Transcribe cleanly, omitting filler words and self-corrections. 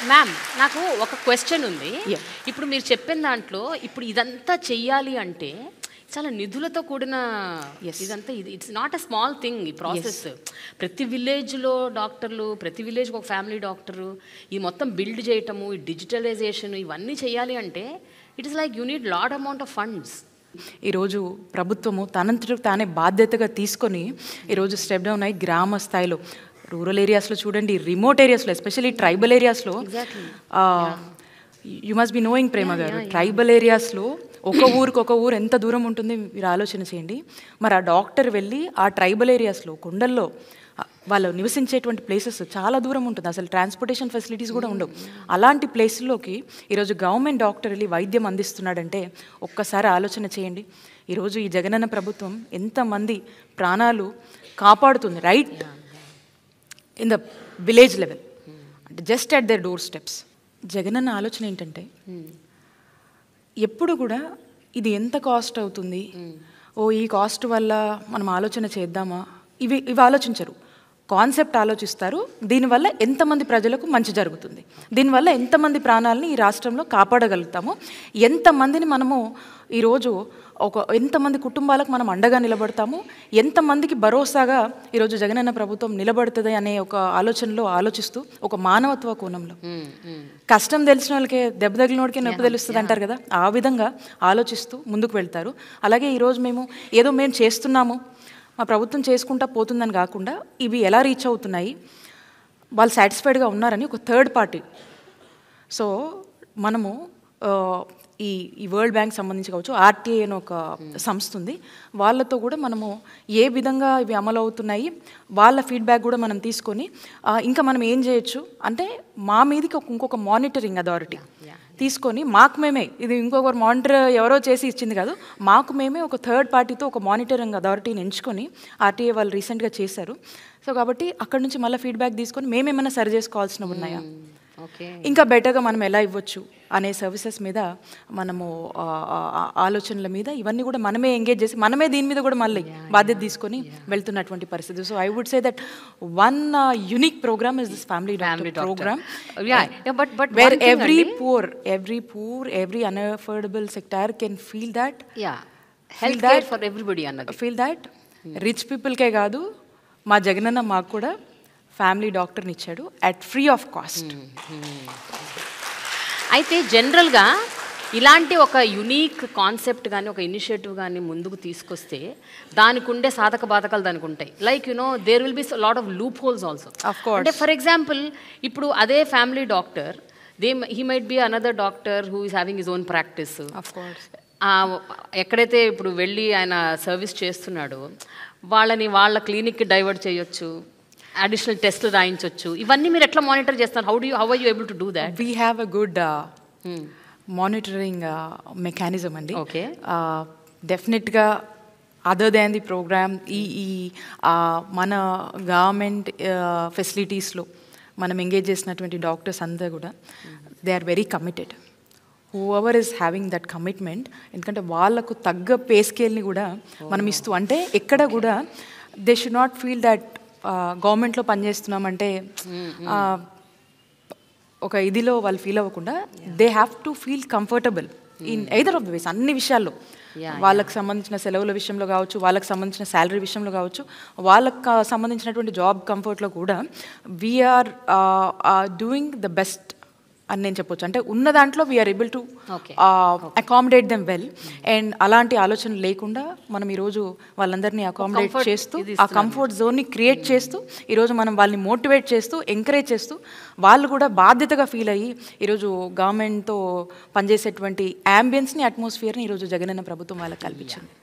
Ma'am నాకు ఒక question ఉంది. Yeah. ఇప్పుడు మీరు చెప్పిన దాంట్లో ఇప్పుడు ఇదంతా చెయ్యాలి అంటే చాలా నిధులతో కూడిన ఇదంతా it's not a small thing ఈ ప్రాసెస్. ప్రతి విలేజ్లో డాక్టర్లు, ప్రతి విలేజ్కి ఒక ఫ్యామిలీ డాక్టరు, ఈ మొత్తం బిల్డ్ చేయటము, ఈ డిజిటలైజేషన్ ఇవన్నీ చేయాలి అంటే it is like you need lot amount of funds. ఈరోజు ప్రభుత్వము తనంతటికి తానే బాధ్యతగా తీసుకొని ఈరోజు స్టెప్ డౌన్ అయ్యి గ్రామ స్థాయిలో రూరల్ ఏరియాస్లో చూడండి, రిమోట్ ఏరియాస్లో ఎస్పెషల్లీ ట్రైబల్ ఏరియాస్లో యు మస్ట్ బి నోయింగ్ ప్రేమ గారు, ట్రైబల్ ఏరియాస్లో ఒక ఊరు ఎంత దూరం ఉంటుంది మీరు ఆలోచన చేయండి. మరి ఆ డాక్టర్ వెళ్ళి ఆ ట్రైబల్ ఏరియాస్లో కొండల్లో వాళ్ళు నివసించేటువంటి ప్లేసెస్ చాలా దూరం ఉంటుంది, అసలు ట్రాన్స్పోర్టేషన్ ఫెసిలిటీస్ కూడా ఉండవు. అలాంటి ప్లేస్లోకి ఈరోజు గవర్నమెంట్ డాక్టర్ వెళ్ళి వైద్యం అందిస్తున్నాడంటే ఒక్కసారి ఆలోచన చేయండి. ఈరోజు ఈ జగనన్న ప్రభుత్వం ఎంతమంది ప్రాణాలు కాపాడుతుంది right in the village level, అంటే just at their doorsteps. Jagananna ఆలోచన ఏంటంటే ఎప్పుడు కూడా ఇది ఎంత కాస్ట్ అవుతుంది, ఈ కాస్ట్ వల్ల మనం ఆలోచన చేద్దామా, ఇవి ఆలోచించరు. కాన్సెప్ట్ ఆలోచిస్తారు, దీనివల్ల ఎంతమంది ప్రజలకు మంచి జరుగుతుంది, దీనివల్ల ఎంతమంది ప్రాణాలని ఈ రాష్ట్రంలో కాపాడగలుగుతాము, ఎంతమందిని మనము ఈరోజు ఎంతమంది కుటుంబాలకు మనం అండగా నిలబడతాము, ఎంతమందికి భరోసాగా ఈరోజు జగనన్న ప్రభుత్వం నిలబడుతుంది అనే ఒక ఆలోచనలో ఆలోచిస్తూ ఒక మానవత్వ కోణంలో కష్టం తెలిసిన వాళ్ళకే దెబ్బ తగిలినోడికే నొప్పి తెలుస్తుంది అంటారు కదా, ఆ విధంగా ఆలోచిస్తూ ముందుకు వెళ్తారు. అలాగే ఈరోజు మేము చేస్తున్నాము, మా ప్రభుత్వం చేసుకుంటా పోతుందని కాకుండా ఇవి ఎలా రీచ్ అవుతున్నాయి, వాళ్ళు సాటిస్ఫైడ్గా ఉన్నారని ఒక థర్డ్ పార్టీ. సో మనము ఈ వరల్డ్ బ్యాంక్ సంబంధించి కావచ్చు, ఆర్టీఐ అని ఒక సంస్థ ఉంది, వాళ్ళతో కూడా మనము ఏ విధంగా ఇవి అమలు అవుతున్నాయి వాళ్ళ ఫీడ్బ్యాక్ కూడా మనం తీసుకొని ఇంకా మనం ఏం చేయొచ్చు అంటే మా మీదకి ఇంకొక మానిటరింగ్ అథారిటీ తీసుకొని మాకు మేమే, ఇది ఇంకొకరు మానిటర్ ఎవరో చేసి ఇచ్చింది కాదు, మాకు మేమే ఒక థర్డ్ పార్టీతో ఒక మానిటరింగ్ అథారిటీని ఎంచుకొని ఆర్టీఏ వాళ్ళు రీసెంట్గా చేశారు. సో కాబట్టి అక్కడ నుంచి మళ్ళీ ఫీడ్బ్యాక్ తీసుకొని మేమేమైనా సరి చేసుకోవాల్సినవి ఉన్నాయా, ఇంకా బెటర్గా మనం ఎలా ఇవ్వచ్చు అనే సర్వీసెస్ మీద మనము ఆలోచనల మీద ఇవన్నీ కూడా మనమే ఎంగేజ్ చేసి మనమే దీని మీద కూడా మళ్ళీ బాధ్యత తీసుకొని వెళ్తున్నటువంటి పరిస్థితి. So I would say that one unique programme is this family doctor programme, where every poor, every unaffordable sector can feel that, healthcare for everybody అన్నది, feel that రిచ్ పీపుల్కే కాదు మా జగనన్న మాకు కూడా ఫ్యామిలీ డాక్టర్ని ఇచ్చాడు అట్ ఫ్రీ ఆఫ్ కాస్ట్. అయితే జనరల్గా ఇలాంటి ఒక యునీక్ కాన్సెప్ట్ కానీ ఒక ఇనిషియేటివ్ కానీ ముందుకు తీసుకొస్తే దానికి ఉండే సాధక బాధకాలు దానికి ఉంటాయి. Like there will be lot of loophole also. అంటే ఫర్ ఎగ్జాంపుల్ ఇప్పుడు అదే family doctor he might be another doctor who is having his own practice. Of course. ఎక్కడైతే ఇప్పుడు వెళ్ళి ఆయన సర్వీస్ చేస్తున్నాడో వాళ్ళ క్లినిక్కి డైవర్ట్ చేయొచ్చు, అడిషనల్ టెస్ట్లు రాయించవచ్చు. ఇవన్నీ మీరు ఎట్లా మానిటర్ చేస్తారు? How are you able to do that? We have a good monitoring mechanism అండి. Okay, definitely other than the programme ఈ మన గవర్నమెంట్ ఫెసిలిటీస్లో మనం ఎంగేజ్ చేసినటువంటి డాక్టర్స్ అంతా కూడా they are very committed. Whoever is having that commitment, ఎందుకంటే వాళ్ళకు తగ్గ పే స్కేల్ని కూడా మనం ఇస్తూ, అంటే ఎక్కడ కూడా they should not feel that గవర్నమెంట్లో పనిచేస్తున్నామంటే ఒక ఇదిలో వాళ్ళు ఫీల్ అవ్వకుండా they have to feel comfortable in either of the ways. అన్ని విషయాల్లో వాళ్ళకి సంబంధించిన సెలవుల విషయంలో కావచ్చు, వాళ్ళకి సంబంధించిన శాలరీ విషయంలో కావచ్చు, వాళ్ళకి సంబంధించినటువంటి జాబ్ కంఫర్ట్లో కూడా వీఆర్ డూయింగ్ ద బెస్ట్ అని నేను చెప్పొచ్చు. అంటే ఉన్న దాంట్లో we are able to accommodate them well. And అలాంటి ఆలోచన లేకుండా మనం ఈరోజు వాళ్ళందరినీ అకామిడేట్ చేస్తూ ఆ కంఫర్ట్ జోన్ని క్రియేట్ చేస్తూ ఈరోజు మనం వాళ్ళని మోటివేట్ చేస్తూ ఎంకరేజ్ చేస్తూ వాళ్ళు కూడా బాధ్యతగా ఫీల్ అయ్యి ఈరోజు గవర్నమెంట్తో పనిచేసేటువంటి యాంబియన్స్ని, అట్మాస్ఫియర్ని ఈరోజు జగనన్న ప్రభుత్వం వాళ్ళకి కల్పించింది.